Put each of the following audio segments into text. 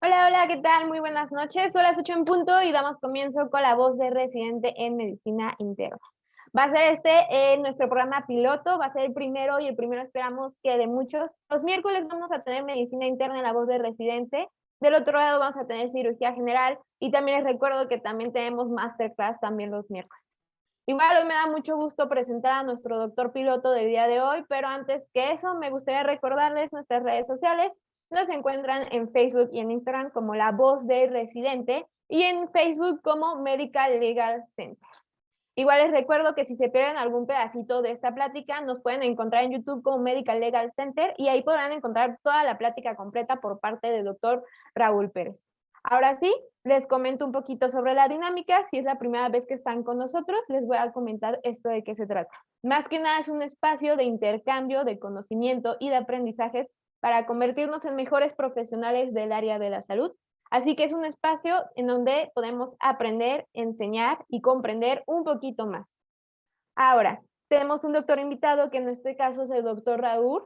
Hola, hola, ¿qué tal? Muy buenas noches. Son las 8 en punto y damos comienzo con la voz de residente en medicina interna. Va a ser nuestro programa piloto, va a ser el primero y el primero esperamos que de muchos. Los miércoles vamos a tener medicina interna en la voz de residente. Del otro lado vamos a tener cirugía general y también les recuerdo que también tenemos masterclass también los miércoles. Igual hoy me da mucho gusto presentar a nuestro doctor piloto del día de hoy, pero antes que eso me gustaría recordarles nuestras redes sociales. Nos encuentran en Facebook y en Instagram como La Voz de Residente y en Facebook como Medical Legal Center. Igual les recuerdo que si se pierden algún pedacito de esta plática, nos pueden encontrar en YouTube como Medical Legal Center y ahí podrán encontrar toda la plática completa por parte del doctor Raúl Pérez. Ahora sí, les comento un poquito sobre la dinámica. Si es la primera vez que están con nosotros, les voy a comentar esto de qué se trata. Más que nada es un espacio de intercambio, de conocimiento y de aprendizajes para convertirnos en mejores profesionales del área de la salud. Así que es un espacio en donde podemos aprender, enseñar y comprender un poquito más. Ahora, tenemos un doctor invitado que en este caso es el doctor Raúl.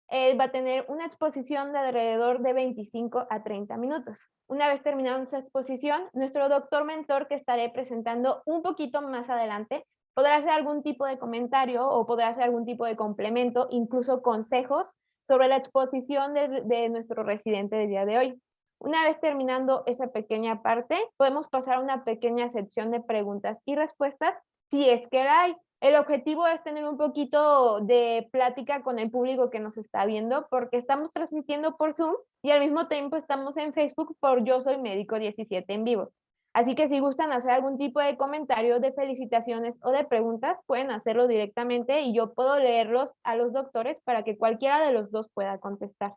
Él va a tener una exposición de alrededor de 25 a 30 minutos. Una vez terminada esta exposición, nuestro doctor mentor que estaré presentando un poquito más adelante podrá hacer algún tipo de comentario o podrá hacer algún tipo de complemento, incluso consejos sobre la exposición de nuestro residente del día de hoy. Una vez terminando esa pequeña parte, podemos pasar a una pequeña sección de preguntas y respuestas si es que la hay. El objetivo es tener un poquito de plática con el público que nos está viendo, porque estamos transmitiendo por Zoom y al mismo tiempo estamos en Facebook por Yo Soy Médico 17 en vivo. Así que si gustan hacer algún tipo de comentario, de felicitaciones o de preguntas, pueden hacerlo directamente y yo puedo leerlos a los doctores para que cualquiera de los dos pueda contestar.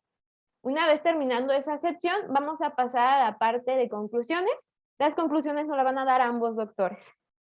Una vez terminando esa sección, vamos a pasar a la parte de conclusiones. Las conclusiones nos las van a dar ambos doctores.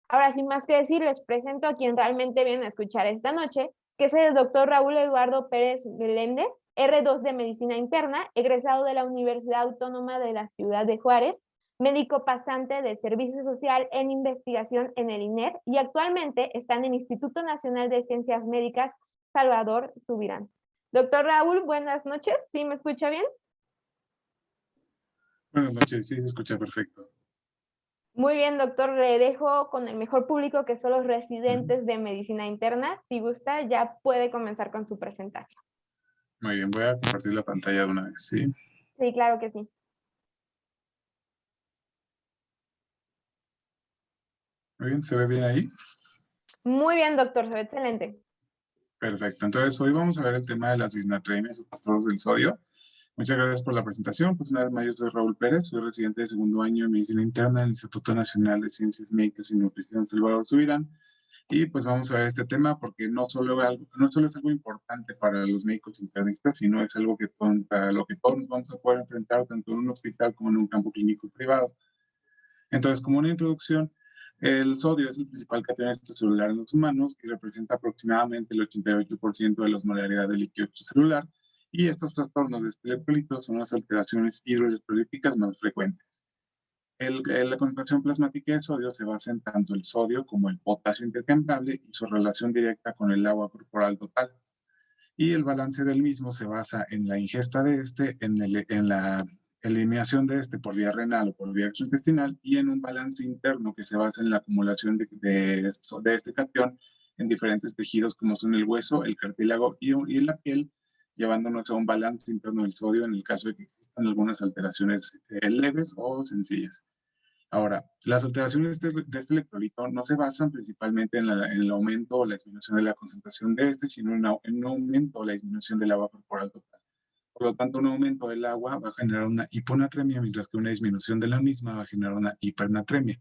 Ahora, sin más que decir, les presento a quien realmente viene a escuchar esta noche, que es el doctor Raúl Eduardo Pérez Meléndez, R2 de Medicina Interna, egresado de la Universidad Autónoma de la Ciudad de Juárez, médico pasante de Servicio Social en Investigación en el INER y actualmente está en el Instituto Nacional de Ciencias Médicas Salvador Subirán. Doctor Raúl, buenas noches, ¿sí me escucha bien? Buenas noches, sí, se escucha perfecto. Muy bien, doctor, le dejo con el mejor público que son los residentes de medicina interna. Si gusta, ya puede comenzar con su presentación. Muy bien, voy a compartir la pantalla de una vez, ¿sí? Sí, claro que sí. Muy bien, ¿se ve bien ahí? Muy bien, doctor, se ve excelente. Perfecto, entonces hoy vamos a ver el tema de las disnatremias o trastornos del sodio. Muchas gracias por la presentación. Pues una vez más, yo soy Raúl Pérez, soy residente de segundo año en Medicina Interna del Instituto Nacional de Ciencias Médicas y Nutrición Salvador Subirán. Y pues vamos a ver este tema porque no solo es algo importante para los médicos internistas, sino es algo para lo que todos nos vamos a poder enfrentar tanto en un hospital como en un campo clínico privado. Entonces, como una introducción, el sodio es el principal catión extracelular en los humanos y representa aproximadamente el 88% de la osmolaridad del líquido extracelular, y estos trastornos de este electrolito son las alteraciones hidroelectrolíticas más frecuentes. La concentración plasmática de sodio se basa en tanto el sodio como el potasio intercambiable y su relación directa con el agua corporal total. Y el balance del mismo se basa en la ingesta de este, en la eliminación de este por vía renal o por vía extraintestinal, y en un balance interno que se basa en la acumulación de este catión en diferentes tejidos como son el hueso, el cartílago y la piel, llevándonos a un balance interno del sodio en el caso de que existan algunas alteraciones leves o sencillas. Ahora, las alteraciones de este electrolito no se basan principalmente en el aumento o la disminución de la concentración de este, sino en un aumento o la disminución del agua corporal total. Por lo tanto, un aumento del agua va a generar una hiponatremia, mientras que una disminución de la misma va a generar una hipernatremia.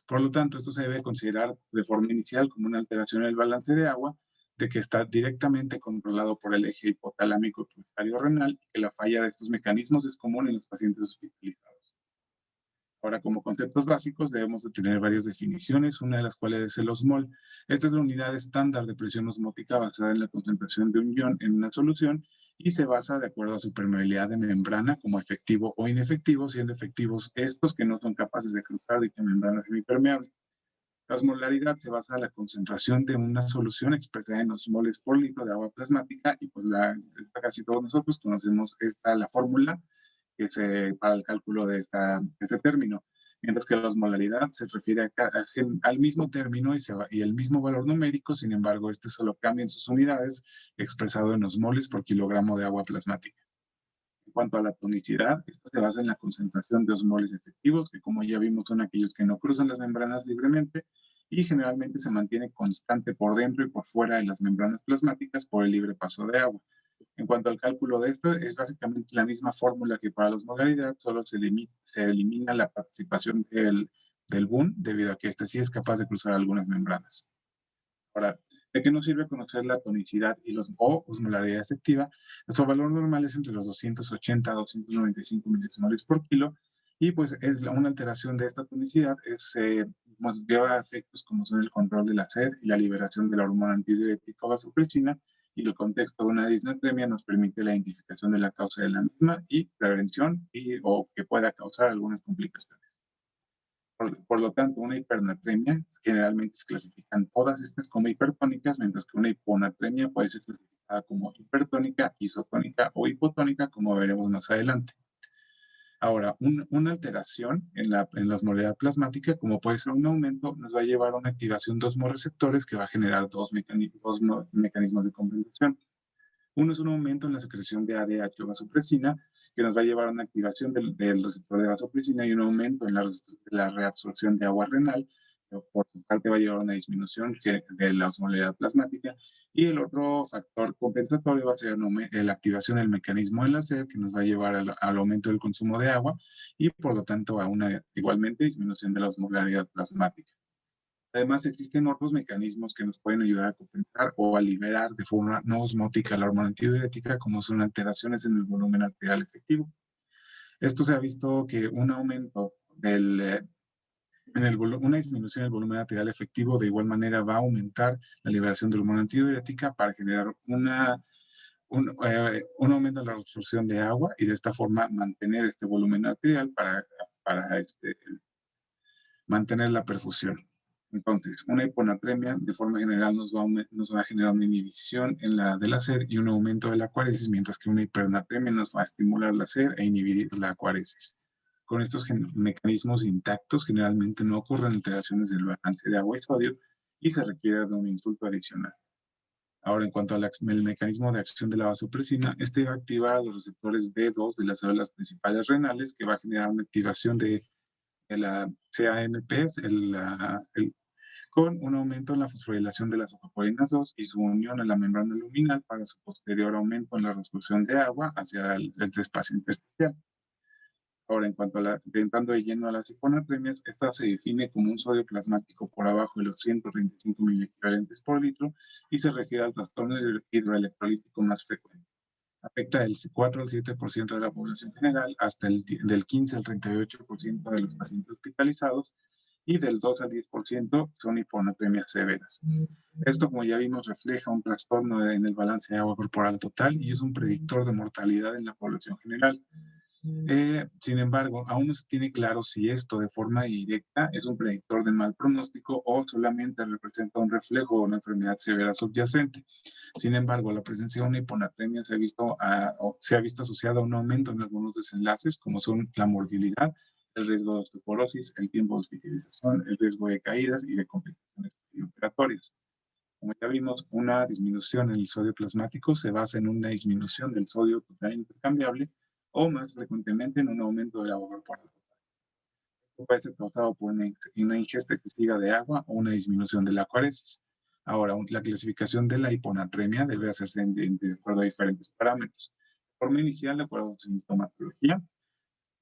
Por lo tanto, esto se debe considerar de forma inicial como una alteración en el balance de agua, de que está directamente controlado por el eje hipotalámico pituitario renal, y que la falla de estos mecanismos es común en los pacientes hospitalizados. Ahora, como conceptos básicos, debemos de tener varias definiciones, una de las cuales es el osmol. Esta es la unidad estándar de presión osmótica basada en la concentración de un ion en una solución y se basa de acuerdo a su permeabilidad de membrana como efectivo o inefectivo, siendo efectivos estos que no son capaces de cruzar dicha membrana semipermeable. La osmolaridad se basa en la concentración de una solución expresada en osmoles por litro de agua plasmática, y pues casi todos nosotros conocemos la fórmula, para el cálculo de este término, mientras que la osmolaridad se refiere al mismo término y el mismo valor numérico. Sin embargo, este solo cambia en sus unidades, expresado en osmoles por kilogramo de agua plasmática. En cuanto a la tonicidad, esta se basa en la concentración de osmoles efectivos, que como ya vimos son aquellos que no cruzan las membranas libremente y generalmente se mantiene constante por dentro y por fuera de las membranas plasmáticas por el libre paso de agua. En cuanto al cálculo de esto, es básicamente la misma fórmula que para la osmolaridad, solo se elimina la participación del BUN, debido a que este sí es capaz de cruzar algunas membranas. Ahora, ¿de qué nos sirve conocer la tonicidad o osmolaridad efectiva? Su valor normal es entre los 280 a 295 milisimoles por kilo, y pues una alteración de esta tonicidad lleva a efectos como son el control de la sed y la liberación de la hormona antidiurética vasopresina, y el contexto de una disnatremia nos permite la identificación de la causa de la misma y prevención o que pueda causar algunas complicaciones. Por lo tanto, una hipernatremia generalmente se clasifican todas estas como hipertónicas, mientras que una hiponatremia puede ser clasificada como hipertónica, isotónica o hipotónica, como veremos más adelante. Ahora, una alteración en la osmolaridad plasmática, como puede ser un aumento, nos va a llevar a una activación de osmoreceptores que va a generar dos mecanismos de compensación. Uno es un aumento en la secreción de ADH o vasopresina, que nos va a llevar a una activación del receptor de vasopresina, y un aumento en la reabsorción de agua renal, que por su parte va a llevar a una disminución de la osmolaridad plasmática. Y el otro factor compensatorio va a ser la activación del mecanismo de la sed, que nos va a llevar al aumento del consumo de agua y por lo tanto a una igualmente disminución de la osmolaridad plasmática. Además, existen otros mecanismos que nos pueden ayudar a compensar o a liberar de forma no osmótica la hormona antidiurética, como son alteraciones en el volumen arterial efectivo. Esto se ha visto que un aumento una disminución del volumen arterial efectivo de igual manera va a aumentar la liberación de hormona antidiurética para generar un aumento en la absorción de agua, y de esta forma mantener este volumen arterial para mantener la perfusión. Entonces, una hiponatremia de forma general nos va a generar una inhibición de la sed y un aumento de la aquaresis, mientras que una hipernatremia nos va a estimular la sed e inhibir la aquaresis. Con estos mecanismos intactos, generalmente no ocurren alteraciones del balance de agua y sodio y se requiere de un insulto adicional. Ahora, en cuanto al mecanismo de acción de la vasopresina, este va a activar a los receptores B2 de las células principales renales, que va a generar una activación de la CAMP, con un aumento en la fosforilación de las ocaporinas 2 y su unión a la membrana luminal para su posterior aumento en la resolución de agua hacia el espacio intersticial. Ahora, en cuanto entrando de lleno a las hiponatremias, esta se define como un sodio plasmático por abajo de los 135 miliequivalentes por litro y se refiere al trastorno hidroelectrolítico más frecuente. Afecta del 4 al 7% de la población general, hasta del 15 al 38% de los pacientes hospitalizados, y del 2 al 10% son hiponatremias severas. Esto, como ya vimos, refleja un trastorno en el balance de agua corporal total y es un predictor de mortalidad en la población general. Sin embargo, aún no se tiene claro si esto de forma directa es un predictor de mal pronóstico o solamente representa un reflejo de una enfermedad severa subyacente. Sin embargo, la presencia de una hiponatremia se ha visto asociada a un aumento en algunos desenlaces, como son la morbilidad, el riesgo de osteoporosis, el tiempo de hospitalización, el riesgo de caídas y de complicaciones operatorias. Como ya vimos, una disminución en el sodio plasmático se basa en una disminución del sodio total intercambiable, o más frecuentemente en un aumento del agua corporal. Esto puede ser causado por una ingesta excesiva de agua o una disminución de la aquaresis. Ahora, la clasificación de la hiponatremia debe hacerse de acuerdo a diferentes parámetros. De forma inicial, de acuerdo a su sintomatología,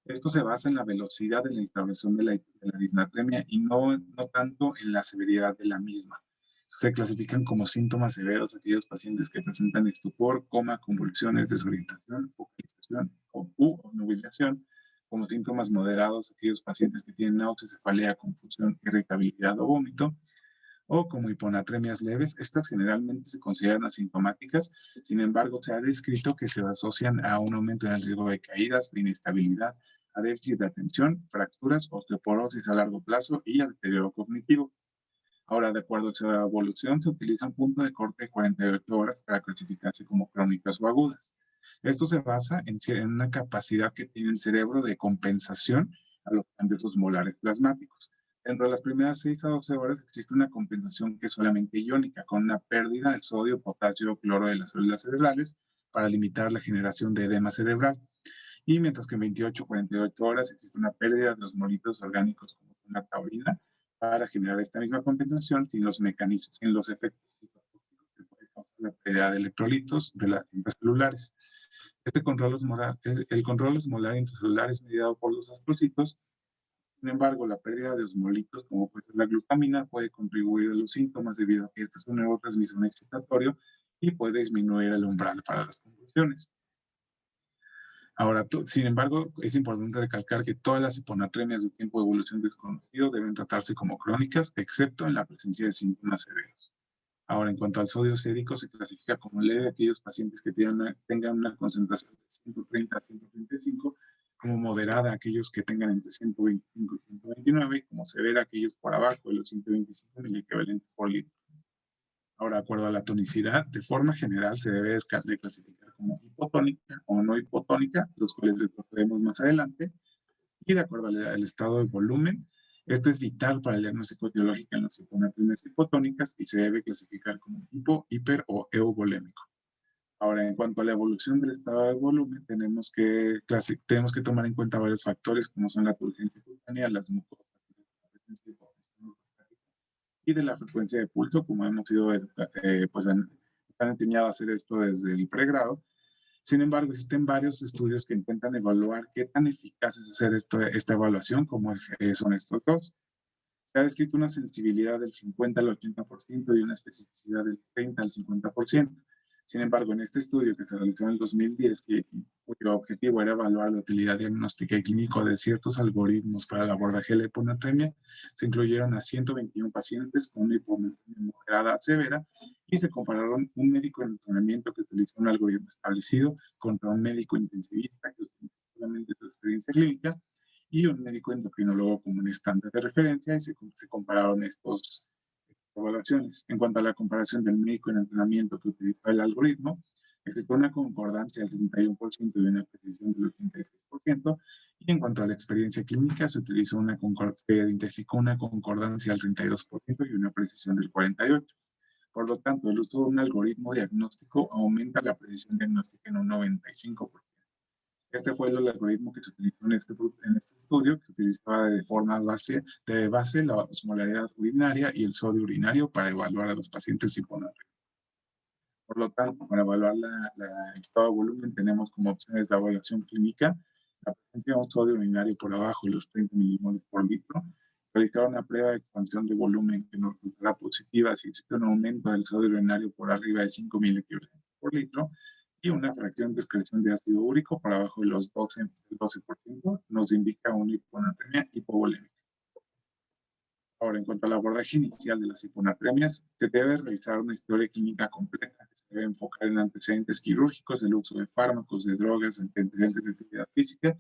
esto se basa en la velocidad de la instauración de la disnatremia y no tanto en la severidad de la misma. Se clasifican como síntomas severos aquellos pacientes que presentan estupor, coma, convulsiones, desorientación, focalización u obnubilación; como síntomas moderados aquellos pacientes que tienen náusea, cefalea, confusión, irritabilidad o vómito; o como hiponatremias leves. Estas generalmente se consideran asintomáticas, sin embargo se ha descrito que se asocian a un aumento en el riesgo de caídas, de inestabilidad, a déficit de atención, fracturas, osteoporosis a largo plazo y a deterioro cognitivo. Ahora, de acuerdo a su evolución, se utiliza un punto de corte de 48 horas para clasificarse como crónicas o agudas. Esto se basa en una capacidad que tiene el cerebro de compensación a los cambios osmolares plasmáticos. Dentro de las primeras 6 a 12 horas existe una compensación que es solamente iónica, con una pérdida de sodio, potasio o cloro de las células cerebrales para limitar la generación de edema cerebral. Y mientras que en 28 a 48 horas existe una pérdida de los molitos orgánicos como la taurina para generar esta misma compensación sin los mecanismos, sin los efectos citotóxicos que puede causar la pérdida de electrolitos de las intracelulares. El control osmolar intracelular es mediado por los astrocitos. Sin embargo, la pérdida de osmolitos, como puede ser la glutamina, puede contribuir a los síntomas debido a que este es un neurotransmisor excitatorio y puede disminuir el umbral para las convulsiones. Ahora, sin embargo, es importante recalcar que todas las hiponatremias de tiempo de evolución desconocido deben tratarse como crónicas, excepto en la presencia de síntomas severos. Ahora, en cuanto al sodio sérico, se clasifica como leve aquellos pacientes que tengan una concentración de 130 a 135, como moderada aquellos que tengan entre 125 y 129, y como severa aquellos por abajo de los 125 miliequivalentes por litro. Ahora, de acuerdo a la tonicidad, de forma general se debe de clasificar como hipotónica o no hipotónica, los cuales desarrollaremos más adelante, y de acuerdo al estado de volumen. Esto es vital para el diagnóstico etiológico en las hiponatremias hipotónicas y se debe clasificar como hipo, hiper o euvolémico. Ahora, en cuanto a la evolución del estado de volumen, tenemos que tomar en cuenta varios factores como son la turgencia cutánea, las mucosas, la presencia de y de la frecuencia de pulso, como hemos sido pues han enseñado a hacer esto desde el pregrado. Sin embargo, existen varios estudios que intentan evaluar qué tan eficaz es hacer esta evaluación, como son estos dos. Se ha descrito una sensibilidad del 50 al 80% y una especificidad del 30 al 50%. Sin embargo, en este estudio que se realizó en el 2010, cuyo objetivo era evaluar la utilidad diagnóstica y clínica de ciertos algoritmos para el abordaje de la hiponatremia, se incluyeron a 121 pacientes con una hiponatremia moderada a severa y se compararon un médico en entrenamiento que utilizó un algoritmo establecido contra un médico intensivista que utilizó solamente su experiencia clínica y un médico endocrinólogo como un estándar de referencia, y se compararon estas evaluaciones. En cuanto a la comparación del médico en entrenamiento que utilizó el algoritmo, existe una concordancia del 31% y una precisión del 86%, y en cuanto a la experiencia clínica, se identificó una concordancia del 32% y una precisión del 48%. Por lo tanto, el uso de un algoritmo diagnóstico aumenta la precisión diagnóstica en un 95%. Este fue el algoritmo que se utilizó en este estudio, que utilizaba de base la osmolaridad urinaria y el sodio urinario para evaluar a los pacientes hiponatremios. Por lo tanto, para evaluar el estado de volumen, tenemos como opciones de evaluación clínica la presencia de un sodio urinario por abajo de los 30 milimoles por litro, realizar una prueba de expansión de volumen que nos resultará positiva si existe un aumento del sodio urinario por arriba de 5 miliequivalentes por litro, y una fracción de excreción de ácido úrico por abajo de los 12% nos indica una hiponatremia hipovolémica. Ahora, en cuanto al abordaje inicial de las hiponatremias, se debe realizar una historia clínica completa que se debe enfocar en antecedentes quirúrgicos, el uso de fármacos, de drogas, antecedentes de actividad física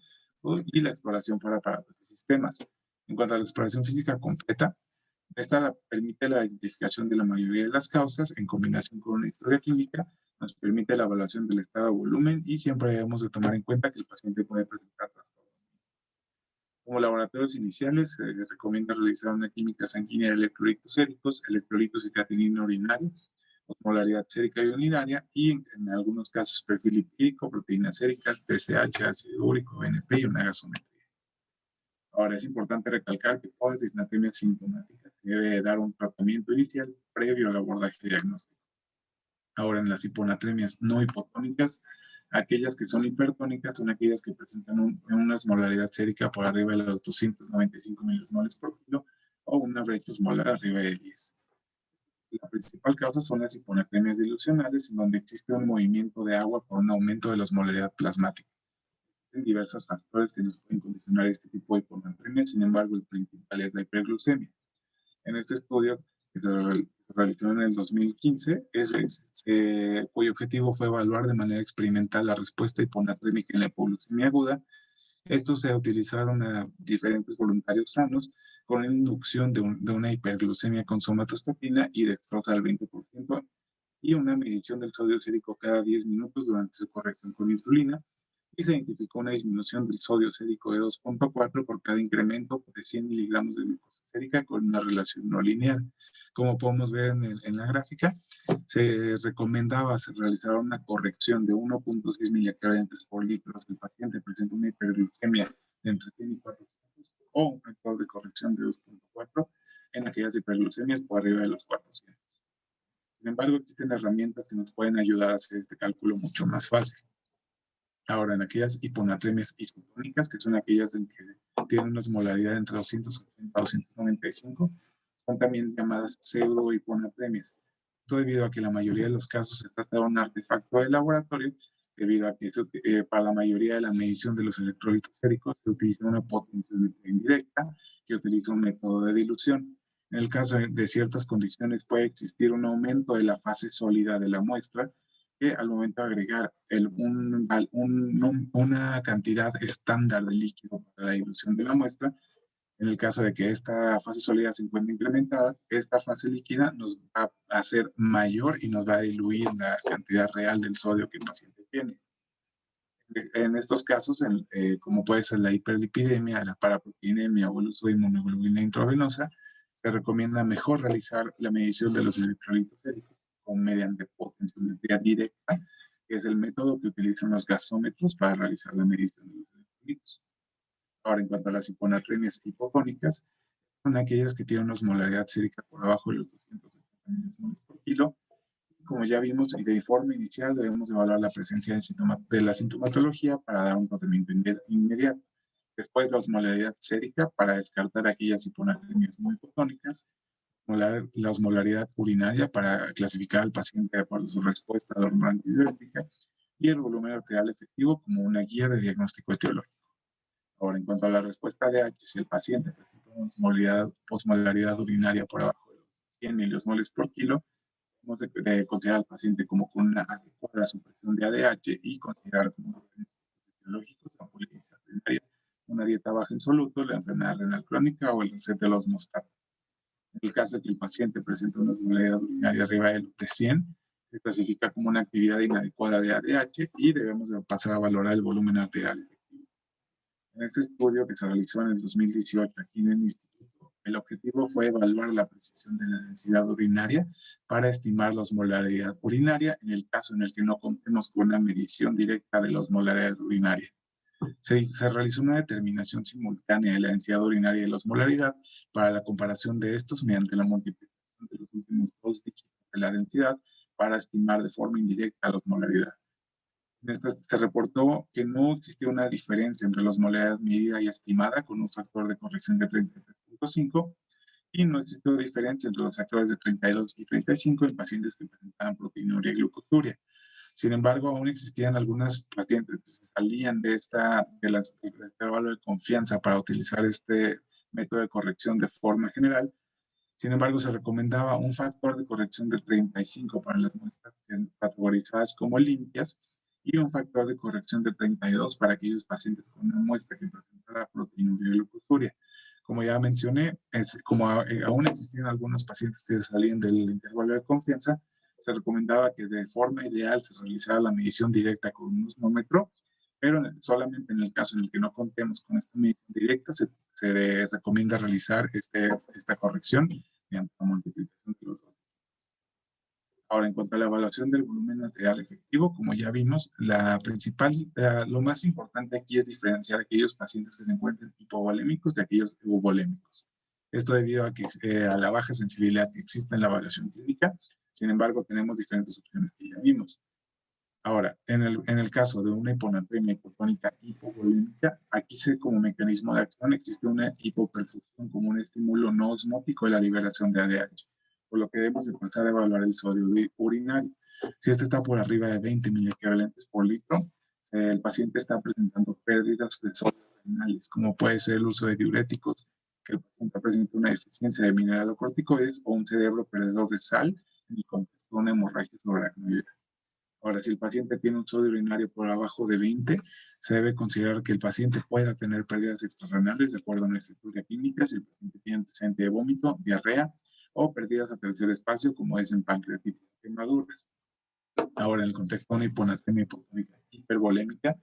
y la exploración para aparatos y sistemas. En cuanto a la exploración física completa, esta permite la identificación de la mayoría de las causas en combinación con una historia clínica, nos permite la evaluación del estado de volumen y siempre debemos de tomar en cuenta que el paciente puede presentar trastornos. Como laboratorios iniciales, se recomienda realizar una química sanguínea de electrolitos séricos, electrolitos y creatinina urinaria, osmolaridad sérica y urinaria, y en algunos casos perfil lipídico, proteínas séricas, TSH, ácido úrico, BNP y una gasometría. Ahora, es importante recalcar que todas las disnatemias sintomáticas se debe dar un tratamiento inicial previo al abordaje diagnóstico. Ahora, en las hiponatremias no hipotónicas, aquellas que son hipertónicas son aquellas que presentan una osmolaridad sérica por arriba de los 295 milimoles por kilo o una brecha osmolar arriba de 10. La principal causa son las hiponatremias dilucionales, en donde existe un movimiento de agua por un aumento de la osmolaridad plasmática. Existen diversos factores que nos pueden condicionar este tipo de hiponatremia, sin embargo, el principal es la hiperglucemia. En este estudio que se realizó en el 2015, cuyo objetivo fue evaluar de manera experimental la respuesta hiponatrémica en la hipoglucemia aguda. Estos se utilizaron a diferentes voluntarios sanos con la inducción de una hiperglucemia con somatostatina y dextrosa al 20%, y una medición del sodio sérico cada 10 minutos durante su corrección con insulina, y se identificó una disminución del sodio sérico de 2.4 por cada incremento de 100 miligramos de glucosa sérica con una relación no lineal. Como podemos ver en la gráfica, se recomendaba realizar una corrección de 1.6 milicaviantes por litro si el paciente presenta una hiperglucemia de entre 100 y 400 o un factor de corrección de 2.4 en aquellas hiperglucemias por arriba de los 400. Sin embargo, existen herramientas que nos pueden ayudar a hacer este cálculo mucho más fácil. Ahora, en aquellas hiponatremias isotónicas, que son aquellas en que tienen una osmolaridad entre 280 a 295, son también llamadas pseudohiponatremias. Esto debido a que la mayoría de los casos se trata de un artefacto de laboratorio, debido a que para la mayoría de la medición de los electrolitos séricos se utiliza una potenciometría indirecta, que utiliza un método de dilución. En el caso de ciertas condiciones puede existir un aumento de la fase sólida de la muestra, que al momento de agregar una cantidad estándar de líquido para la dilución de la muestra, en el caso de que esta fase sólida se encuentre incrementada, esta fase líquida nos va a hacer mayor y nos va a diluir la cantidad real del sodio que el paciente tiene. En estos casos, como puede ser la hiperlipidemia, la paraproteinemia o el uso de inmunoglobulina intravenosa, se recomienda mejor realizar la medición de los electrolitos séricos mediante potenciometría directa, que es el método que utilizan los gasómetros para realizar la medición de los electrolitos. Ahora, en cuanto a las hiponatremias hipotónicas, son aquellas que tienen una osmolaridad sérica por abajo de los 280 milimoles por kilo. Como ya vimos, de forma inicial debemos evaluar la presencia de la sintomatología para dar un tratamiento inmediato. Después, la osmolaridad sérica para descartar aquellas hiponatremias no hipotónicas. La osmolaridad urinaria para clasificar al paciente de acuerdo a su respuesta a la hormona antidiurética, y el volumen arterial efectivo como una guía de diagnóstico etiológico. Ahora, en cuanto a la respuesta de H, si el paciente presenta una osmolaridad urinaria por abajo de los 100 milimol por kilo, debemos de considerar al paciente como con una adecuada supresión de ADH y considerar como etiológicos la polinemia urinaria, una dieta baja en soluto, la enfermedad renal crónica o el reset de los mostatos. En el caso de que el paciente presente una osmolaridad urinaria arriba de 100, se clasifica como una actividad inadecuada de ADH y debemos de pasar a valorar el volumen arterial efectivo. En este estudio que se realizó en el 2018 aquí en el instituto, el objetivo fue evaluar la precisión de la densidad urinaria para estimar la osmolaridad urinaria en el caso en el que no contemos con una medición directa de la osmolaridad urinaria. Se realizó una determinación simultánea de la densidad urinaria y la osmolaridad para la comparación de estos mediante la multiplicación de los últimos 2 dígitos de la densidad para estimar de forma indirecta la osmolaridad. En esta se reportó que no existía una diferencia entre la osmolaridad medida y estimada con un factor de corrección de 33.5 y no existió diferencia entre los factores de 32 y 35 en pacientes que presentaban proteinuria y glucosuria. Sin embargo, aún existían algunas pacientes que se salían de este intervalo de confianza para utilizar este método de corrección de forma general. Sin embargo, se recomendaba un factor de corrección de 35 para las muestras categorizadas como limpias y un factor de corrección de 32 para aquellos pacientes con una muestra que presentara proteinuria y glucosuria. Como ya mencioné, como aún existían algunos pacientes que salían del intervalo de confianza, se recomendaba que de forma ideal se realizara la medición directa con un osmómetro, pero solamente en el caso en el que no contemos con esta medición directa, se recomienda realizar esta corrección mediante la multiplicación de los dos. Ahora, en cuanto a la evaluación del volumen arterial efectivo, como ya vimos, lo más importante aquí es diferenciar aquellos pacientes que se encuentran hipovolémicos de aquellos euvolémicos. Esto debido a la baja sensibilidad que existe en la evaluación clínica. Sin embargo, tenemos diferentes opciones que ya vimos. Ahora, en el caso de una hiponatremia hipotónica hipovolémica, aquí como mecanismo de acción existe una hipoperfusión como un estímulo no osmótico de la liberación de ADH, por lo que debemos de pasar a evaluar el sodio urinario. Si este está por arriba de 20 miliequivalentes por litro, el paciente está presentando pérdidas de sodio renales, como puede ser el uso de diuréticos, que el paciente presenta una deficiencia de mineralocorticoides o un cerebro perdedor de sal en el contexto de una hemorragia subaracnoidea. Ahora, si el paciente tiene un sodio urinario por abajo de 20, se debe considerar que el paciente pueda tener pérdidas extrarrenales de acuerdo a nuestra historia clínica, si el paciente tiene antecedente de vómito, diarrea o pérdidas a tercer espacio, como es en pancreatitis quemaduras. Ahora, en el contexto de una hiponatremia hipotónica hipervolémica,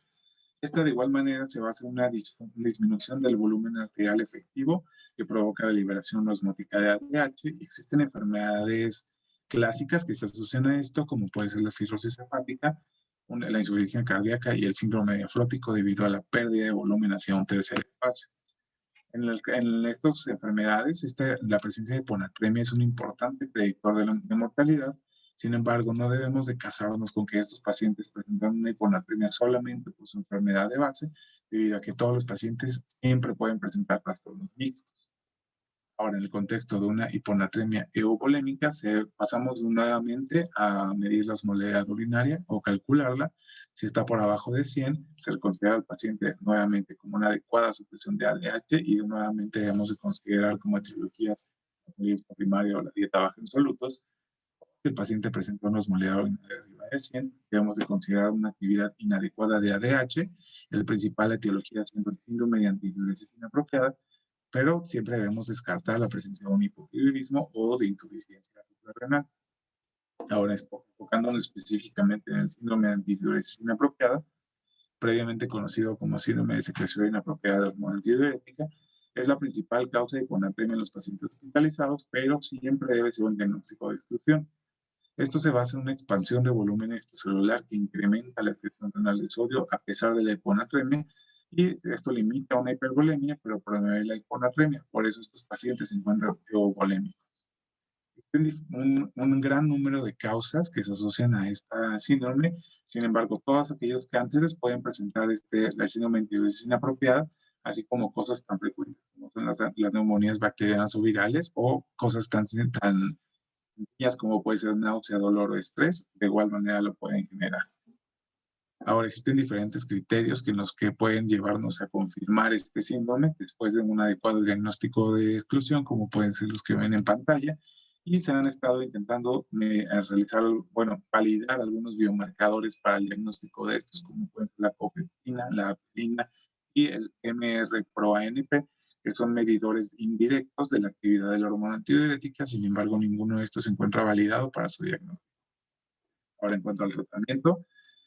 esta de igual manera se basa en una disminución del volumen arterial efectivo que provoca la liberación osmótica de ADH. Existen enfermedades clásicas que se asocian a esto, como puede ser la cirrosis hepática, la insuficiencia cardíaca y el síndrome nefrótico debido a la pérdida de volumen hacia un tercer espacio. En estas enfermedades, la presencia de hiponatremia es un importante predictor de mortalidad. Sin embargo, no debemos de casarnos con que estos pacientes presentan una hiponatremia solamente por su enfermedad de base, debido a que todos los pacientes siempre pueden presentar trastornos mixtos. Ahora, en el contexto de una hiponatremia euvolémica, pasamos nuevamente a medir la osmolaridad urinaria o calcularla. Si está por abajo de 100, se le considera al paciente nuevamente como una adecuada supresión de ADH y nuevamente debemos de considerar como etiologías la primaria o la dieta baja en solutos. Si el paciente presenta una osmolaridad urinaria arriba de 100, debemos de considerar una actividad inadecuada de ADH, el principal etiología siendo el síndrome de antidiuresis inapropiada, pero siempre debemos descartar la presencia de un hipotiroidismo o de insuficiencia renal. Ahora, enfocándonos específicamente en el síndrome de antidiuresis inapropiada, previamente conocido como síndrome de secreción inapropiada de hormona antidiurética, es la principal causa de hiponatremia en los pacientes hospitalizados, pero siempre debe ser un diagnóstico de exclusión. Esto se basa en una expansión de volumen extracelular que incrementa la excreción renal de sodio a pesar de la hiponatremia, y esto limita una hipervolemia, pero promueve la hiponatremia. Por eso estos pacientes se encuentran euvolémicos. Existen un gran número de causas que se asocian a esta síndrome. Sin embargo, todos aquellos cánceres pueden presentar la síndrome de antidiuresis inapropiada, así como cosas tan frecuentes como son las neumonías bacterianas o virales, o cosas tan sencillas como puede ser náusea, dolor o estrés, de igual manera lo pueden generar. Ahora, existen diferentes criterios en los que pueden llevarnos a confirmar este síndrome después de un adecuado diagnóstico de exclusión, como pueden ser los que ven en pantalla, y se han estado intentando validar algunos biomarcadores para el diagnóstico de estos, como pueden ser la cofeptina, la apelina y el MR-ProANP, que son medidores indirectos de la actividad de la hormona antidiurética. Sin embargo, ninguno de estos se encuentra validado para su diagnóstico. Ahora, en cuanto al tratamiento,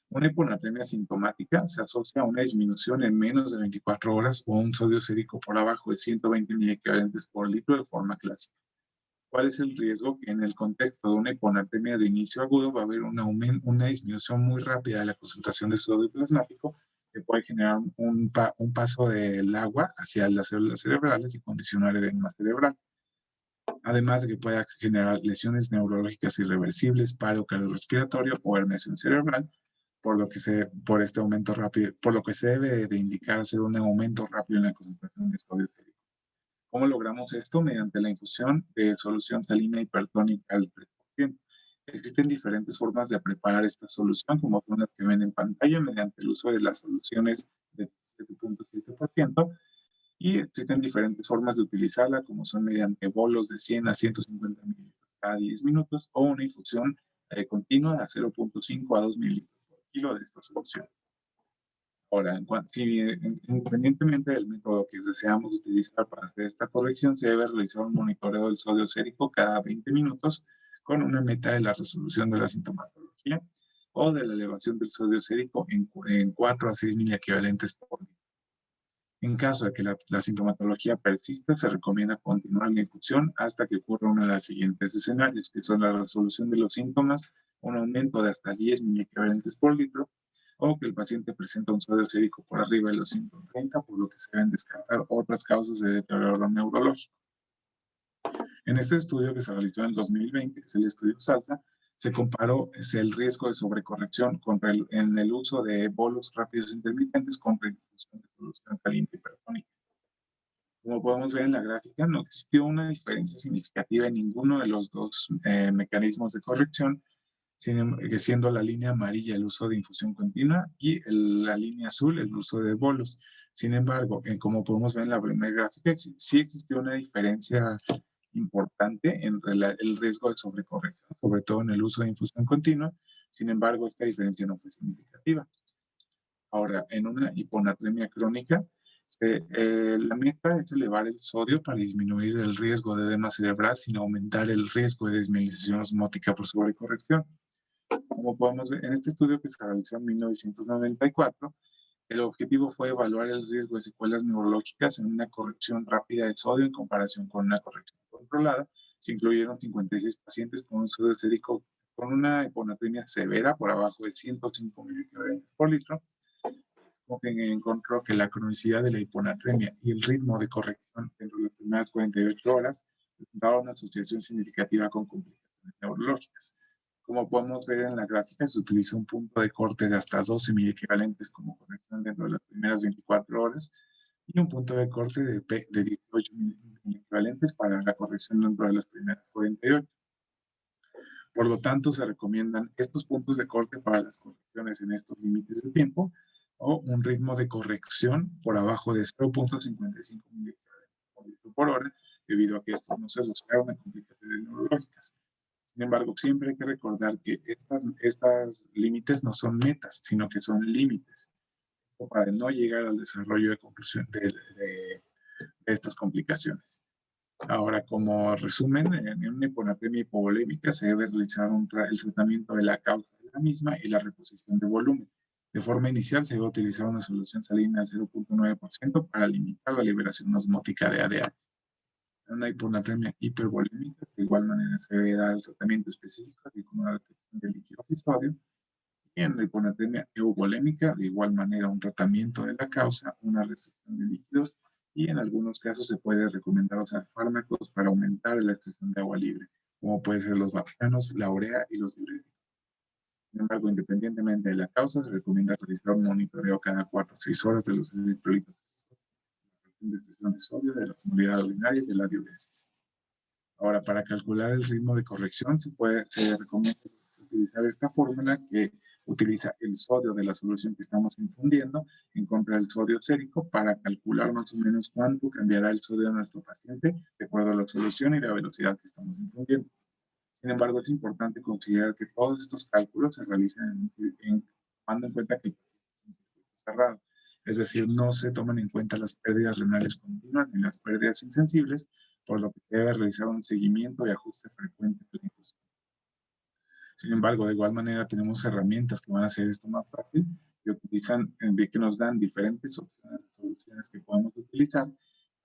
una hiponatremia sintomática se asocia a una disminución en menos de 24 horas o un sodio sérico por abajo de 120 miliequivalentes por litro de forma clásica. ¿Cuál es el riesgo? Que en el contexto de una hiponatremia de inicio agudo va a haber una disminución muy rápida de la concentración de sodio plasmático, que puede generar un paso del agua hacia las células cerebrales y condicionar edema cerebral. Además de que pueda generar lesiones neurológicas irreversibles, paro cardiorrespiratorio o herniación cerebral, por lo que se debe de indicar hacer un aumento rápido en la concentración de sodio sérico. ¿Cómo logramos esto? Mediante la infusión de solución salina hipertónica al 3%. Existen diferentes formas de preparar esta solución, como son las que ven en pantalla, mediante el uso de las soluciones de 7.7%, y existen diferentes formas de utilizarla, como son mediante bolos de 100 a 150 mililitros cada 10 minutos, o una infusión continua de 0.5 a 2 mililitros por kilo de esta solución. Ahora, independientemente del método que deseamos utilizar para hacer esta corrección, se debe realizar un monitoreo del sodio sérico cada 20 minutos con una meta de la resolución de la sintomatología o de la elevación del sodio sérico en 4 a 6 miliequivalentes por litro. En caso de que la sintomatología persista, se recomienda continuar la infusión hasta que ocurra uno de los siguientes escenarios, que son la resolución de los síntomas, un aumento de hasta 10 miliequivalentes por litro, o que el paciente presenta un sodio sérico por arriba de los 130, por lo que se deben descartar otras causas de deterioro neurológico. En este estudio que se realizó en el 2020, que es el estudio SALSA, se comparó el riesgo de sobrecorrección en el uso de bolos rápidos intermitentes contra infusión de solución salina hipertónica. Como podemos ver en la gráfica, no existió una diferencia significativa en ninguno de los dos mecanismos de corrección, siendo la línea amarilla el uso de infusión continua y la línea azul el uso de bolos. Sin embargo, como podemos ver en la primera gráfica, sí existió una diferencia importante en el riesgo de sobrecorrección, sobre todo en el uso de infusión continua. Sin embargo, esta diferencia no fue significativa. Ahora, en una hiponatremia crónica, La meta es elevar el sodio para disminuir el riesgo de edema cerebral sin aumentar el riesgo de desmielización osmótica por sobrecorrección. Como podemos ver en este estudio que se realizó en 1994, el objetivo fue evaluar el riesgo de secuelas neurológicas en una corrección rápida de sodio en comparación con una corrección controlada. Se incluyeron 56 pacientes con un sodio sérico con una hiponatremia severa por abajo de 105 miligramos por litro, como que encontró que la cronicidad de la hiponatremia y el ritmo de corrección dentro de las primeras 48 horas presentaban una asociación significativa con complicaciones neurológicas. Como podemos ver en la gráfica, se utiliza un punto de corte de hasta 12 miliequivalentes como corrección dentro de las primeras 24 horas y un punto de corte de 18 miliequivalentes para la corrección dentro de las primeras 48. Por lo tanto, se recomiendan estos puntos de corte para las correcciones en estos límites de tiempo o un ritmo de corrección por abajo de 0.55 milímetros por hora, debido a que esto no se asocia a complicaciones neurológicas. Sin embargo, siempre hay que recordar que estas límites no son metas, sino que son límites para no llegar al desarrollo de conclusión de estas complicaciones. Ahora, como resumen, en una hiponatremia hipovolémica se debe realizar el tratamiento de la causa de la misma y la reposición de volumen. De forma inicial, se debe utilizar una solución salina al 0.9% para limitar la liberación osmótica de ADH. En una hiponatremia hipervolémica, de igual manera, se debe dar el tratamiento específico, así como la restricción de líquido y sodio. Y en la hiponatremia euvolémica, de igual manera, un tratamiento de la causa, una restricción de líquidos, y en algunos casos se puede recomendar usar fármacos para aumentar la excreción de agua libre, como pueden ser los baptanos, la urea y los diuréticos. Sin embargo, independientemente de la causa, se recomienda realizar un monitoreo cada 4 a 6 horas de los electrolitos de excreción de sodio, de la osmolaridad urinaria y de la diuresis. Ahora, para calcular el ritmo de corrección, se recomienda utilizar esta fórmula que utiliza el sodio de la solución que estamos infundiendo en contra del sodio sérico para calcular más o menos cuánto cambiará el sodio de nuestro paciente de acuerdo a la solución y la velocidad que estamos infundiendo. Sin embargo, es importante considerar que todos estos cálculos se realizan tomando en cuenta que el paciente es un circuito cerrado. Es decir, no se toman en cuenta las pérdidas renales continuas ni las pérdidas insensibles, por lo que se debe realizar un seguimiento y ajuste frecuente de la inclusión. Sin embargo, de igual manera tenemos herramientas que van a hacer esto más fácil y que nos dan diferentes opciones de soluciones que podemos utilizar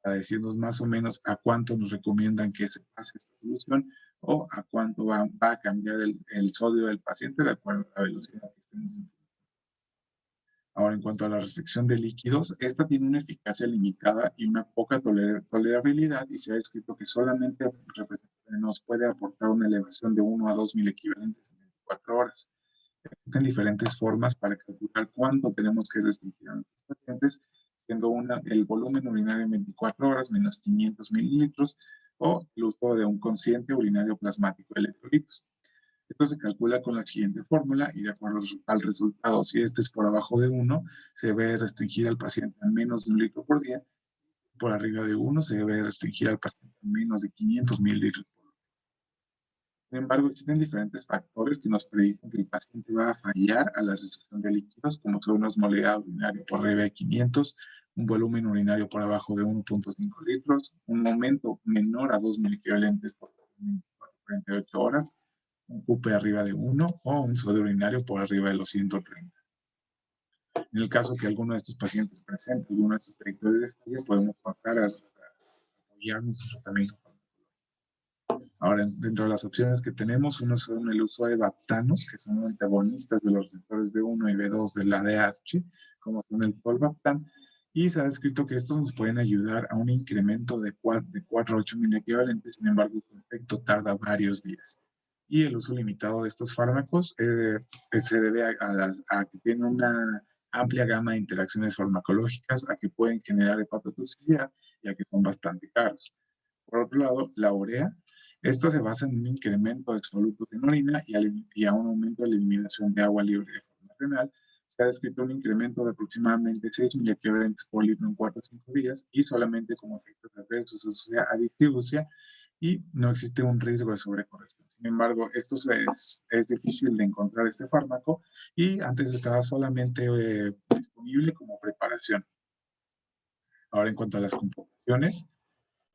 para decirnos más o menos a cuánto nos recomiendan que se pase esta solución o a cuánto va a cambiar el sodio del paciente de acuerdo a la velocidad que estemos infundiendo. Ahora, en cuanto a la restricción de líquidos, esta tiene una eficacia limitada y una poca tolerabilidad, y se ha descrito que solamente nos puede aportar una elevación de 1 a 2 milequivalentes en 24 horas. Existen diferentes formas para calcular cuánto tenemos que restringir a nuestros pacientes, siendo el volumen urinario en 24 horas menos 500 mililitros o el uso de un consciente urinario plasmático de electrolitos. Esto se calcula con la siguiente fórmula y de acuerdo al resultado, si este es por abajo de 1, se debe restringir al paciente a menos de 1 litro por día. Por arriba de 1 se debe restringir al paciente a menos de 500 mililitros por día. Sin embargo, existen diferentes factores que nos predicen que el paciente va a fallar a la restricción de líquidos, como son una osmolaridad urinaria por arriba de 500, un volumen urinario por abajo de 1.5 litros, un aumento menor a 2 miliequivalentes por 48 horas, un CUP arriba de 1 o un sodio urinario por arriba de los 130. En el caso que alguno de estos pacientes presente alguno de estos predictores de falla, podemos pasar a apoyar nuestro tratamiento. Ahora, dentro de las opciones que tenemos, uno son el uso de baptanos, que son antagonistas de los receptores B1 y B2 del ADH, como son el tolvaptan, y se ha descrito que estos nos pueden ayudar a un incremento de 4 a 8 miliequivalentes, sin embargo, su efecto tarda varios días. Y el uso limitado de estos fármacos se debe a que tienen una amplia gama de interacciones farmacológicas, a que pueden generar hepatotoxicidad y a que son bastante caros. Por otro lado, la urea, esta se basa en un incremento de solutos en orina y a un aumento de la eliminación de agua libre de forma renal. Se ha descrito un incremento de aproximadamente 6 miliequivalentes por litro en 4 a 5 días y solamente como efectos adversos se asocia a distribución y no existe un riesgo de sobrecorrección. Sin embargo, esto es difícil de encontrar este fármaco y antes estaba solamente disponible como preparación. Ahora, en cuanto a las complicaciones,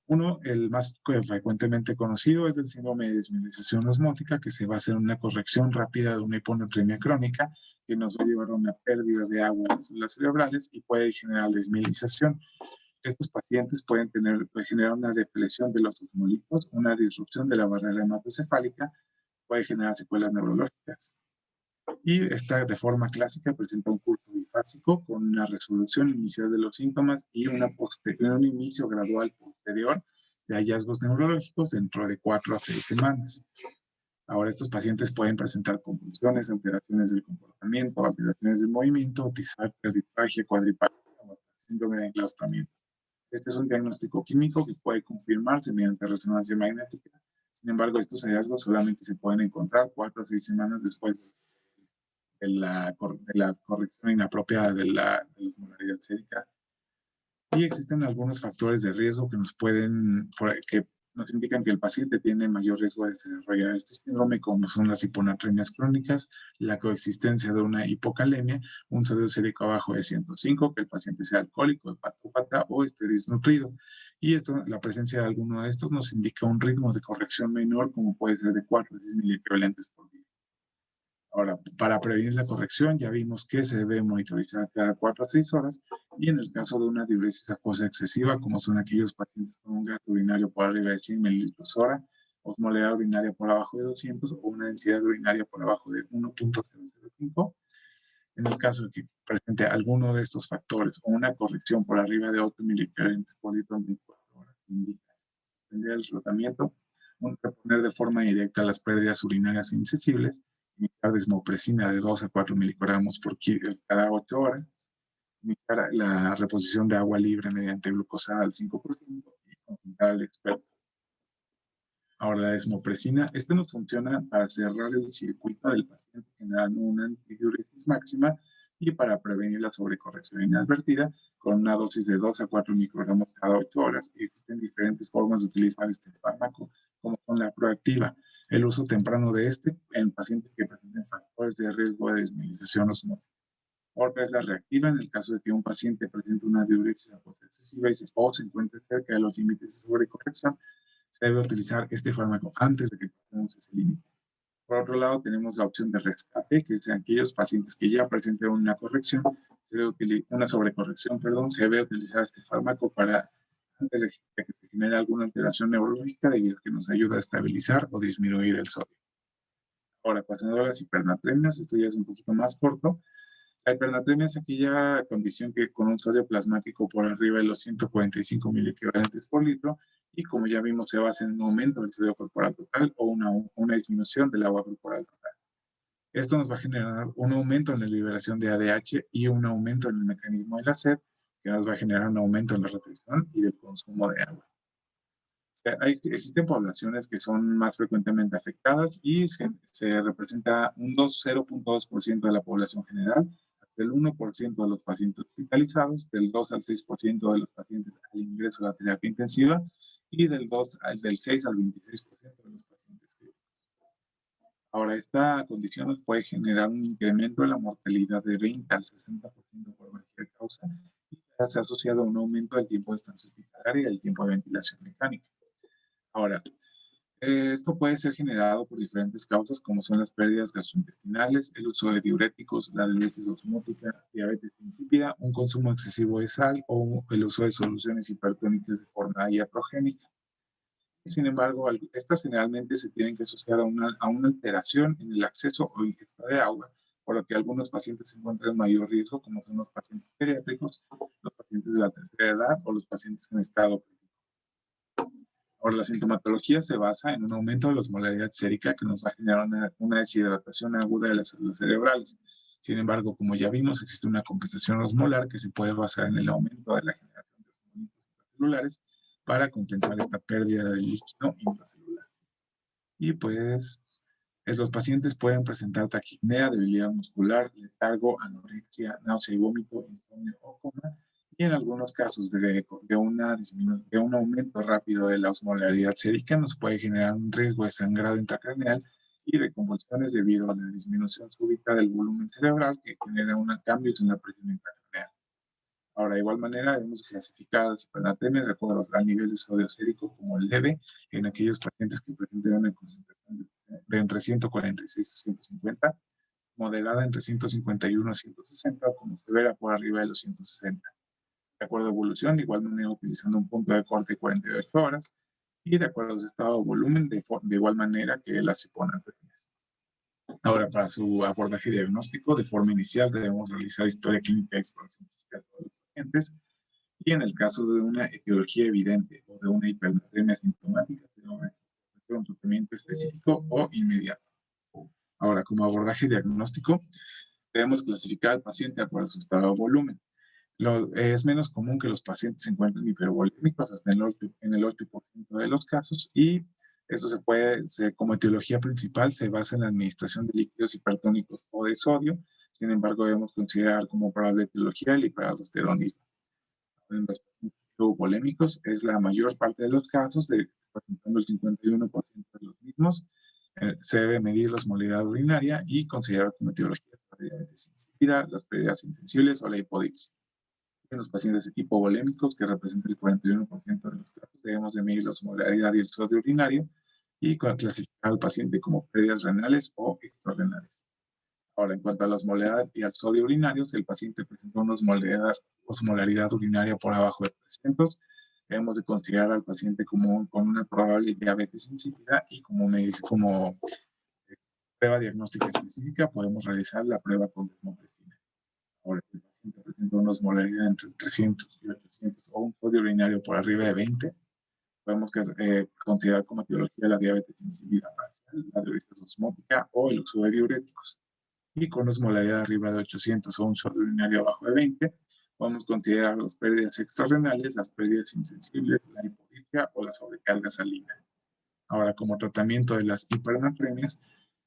uno, el más frecuentemente conocido, es el síndrome de desmineralización osmótica, que se va a hacer una corrección rápida de una hiponatremia crónica, que nos va a llevar a una pérdida de agua en las células cerebrales y puede generar desmineralización. Estos pacientes pueden generar una depresión de los osmolitos, una disrupción de la barrera hematocefálica, puede generar secuelas neurológicas. Y esta, de forma clásica, presenta un curso bifásico con una resolución inicial de los síntomas y un inicio gradual posterior de hallazgos neurológicos dentro de 4 a 6 semanas. Ahora, estos pacientes pueden presentar convulsiones, alteraciones del comportamiento, alteraciones del movimiento, disfagia, cuadripagia o hasta síndrome de enclaustramiento. Este es un diagnóstico químico que puede confirmarse mediante resonancia magnética. Sin embargo, estos hallazgos solamente se pueden encontrar 4 a 6 semanas después de la corrección inapropiada de la osmolaridad sérica. Y existen algunos factores de riesgo que nos indican que el paciente tiene mayor riesgo de desarrollar este síndrome, como son las hiponatremias crónicas, la coexistencia de una hipocalemia, un sodio sérico abajo de 105, que el paciente sea alcohólico, hepatópata o esté desnutrido. Y la presencia de alguno de estos nos indica un ritmo de corrección menor, como puede ser de 4 a 6 miliequivalentes por día. Ahora, para prevenir la corrección, ya vimos que se debe monitorizar cada 4 a 6 horas y en el caso de una diuresis acuosa excesiva, como son aquellos pacientes con un gasto urinario por arriba de 100 mililitros hora, osmolaridad urinaria por abajo de 200 o una densidad urinaria por abajo de 1.005, en el caso de que presente alguno de estos factores o una corrección por arriba de 8 miliequivalentes por litro en 24 horas, indica suspender el tratamiento, reponer de forma directa las pérdidas urinarias insensibles, iniciar desmopresina de 2 a 4 miligramos por cada 8 horas, iniciar la reposición de agua libre mediante glucosa al 5% y consultar al experto. Ahora, la desmopresina, nos funciona para cerrar el circuito del paciente generando una antidiuresis máxima y para prevenir la sobrecorrección inadvertida con una dosis de 2 a 4 microgramos cada 8 horas. Y existen diferentes formas de utilizar este fármaco, como son la proactiva, el uso temprano de en pacientes que presenten factores de riesgo de desmineralización osmótica. Otra es la reactiva, en el caso de que un paciente presente una diuresis excesiva o se encuentre cerca de los límites de sobrecorrección, se debe utilizar este fármaco antes de que pasemos ese límite. Por otro lado, tenemos la opción de rescate, que es en aquellos pacientes que ya presenten una corrección, una sobrecorrección, se debe utilizar este fármaco antes de que se genere alguna alteración neurológica, debido a que nos ayuda a estabilizar o disminuir el sodio. Ahora, pasando a las hipernatremias, esto ya es un poquito más corto. La hipernatremia es aquella condición que con un sodio plasmático por arriba de los 145 miliequivalentes por litro, y como ya vimos, se basa en un aumento del sodio corporal total o una disminución del agua corporal total. Esto nos va a generar un aumento en la liberación de ADH y un aumento en el mecanismo de la sed, que nos va a generar un aumento en la retención y del consumo de agua. Existen poblaciones que son más frecuentemente afectadas y se representa un 0.2% de la población general, hasta el 1% de los pacientes hospitalizados, del 2 al 6% de los pacientes al ingreso a la terapia intensiva y del 6 al 26% de los pacientes críticos. Ahora, esta condición puede generar un incremento de la mortalidad de 20 al 60% por cualquier causa y se ha asociado a un aumento del tiempo de estancia hospitalaria y del tiempo de ventilación mecánica. Ahora, esto puede ser generado por diferentes causas, como son las pérdidas gastrointestinales, el uso de diuréticos, la diuresis osmótica, diabetes insípida, un consumo excesivo de sal o el uso de soluciones hipertónicas de forma iatrogénica. Sin embargo, estas generalmente se tienen que asociar a una alteración en el acceso o ingesta de agua, por lo que algunos pacientes se encuentran en mayor riesgo, como son los pacientes pediátricos, los pacientes de la tercera edad o los pacientes en estado crítico. Ahora, la sintomatología se basa en un aumento de la osmolaridad sérica que nos va a generar una deshidratación aguda de las células cerebrales. Sin embargo, como ya vimos, existe una compensación osmolar que se puede basar en el aumento de la generación de osmolitos intracelulares para compensar esta pérdida de líquido intracelular. Y pues, los pacientes pueden presentar taquipnea, debilidad muscular, letargo, anorexia, náusea y vómito, insomnio o coma. Y en algunos casos de un aumento rápido de la osmolaridad sérica nos puede generar un riesgo de sangrado intracraneal y de convulsiones debido a la disminución súbita del volumen cerebral que genera cambios en la presión intracraneal. Ahora, de igual manera, debemos clasificar las hipernatremias de acuerdo al nivel de sodio sérico como leve en aquellos pacientes que presenten una concentración de entre 146 y 150, moderada entre 151 a 160 o como severa por arriba de los 160. De acuerdo a evolución, de igual manera utilizando un punto de corte de 48 horas y de acuerdo a su estado o volumen, de igual manera que las hiponatremias. Ahora, para su abordaje diagnóstico, de forma inicial debemos realizar historia clínica y exploración física de todos los pacientes. Y en el caso de una etiología evidente o de una hipernatremia sintomática, debemos hacer un tratamiento específico o inmediato. Ahora, como abordaje diagnóstico, debemos clasificar al paciente de acuerdo a su estado o volumen. Es menos común que los pacientes se encuentren hipervolémicos hasta en el 8% de los casos y esto como etiología principal se basa en la administración de líquidos hipertónicos o de sodio. Sin embargo, debemos considerar como probable etiología el hiperaldosteronismo. En los pacientes hipovolémicos es la mayor parte de los casos, representando el 51% de los mismos. Se debe medir la osmolaridad urinaria y considerar como etiología la diabetes insípida, las pérdidas insensibles o la hipodipsia. En los pacientes hipovolémicos, que representan el 41% de los casos, debemos de medir la osmolaridad y el sodio urinario y clasificar al paciente como pérdidas renales o extrarrenales. Ahora, en cuanto a la osmolaridad y al sodio urinario, si el paciente presenta una osmolaridad urinaria por abajo de 300, debemos de considerar al paciente con una probable diabetes insípida y como prueba diagnóstica específica podemos realizar la prueba con desmopresina. Ahora, si el paciente presenta una osmolaridad entre 300 y 800 o un sodio urinario por arriba de 20, podemos considerar como etiología la diabetes insípida parcial, la diuresis osmótica o el uso de diuréticos. Y con osmolaridad arriba de 800 o un sodio urinario abajo de 20, podemos considerar las pérdidas extrarrenales, las pérdidas insensibles, la hipodipsia o la sobrecarga salina. Ahora, como tratamiento de las hipernatremias,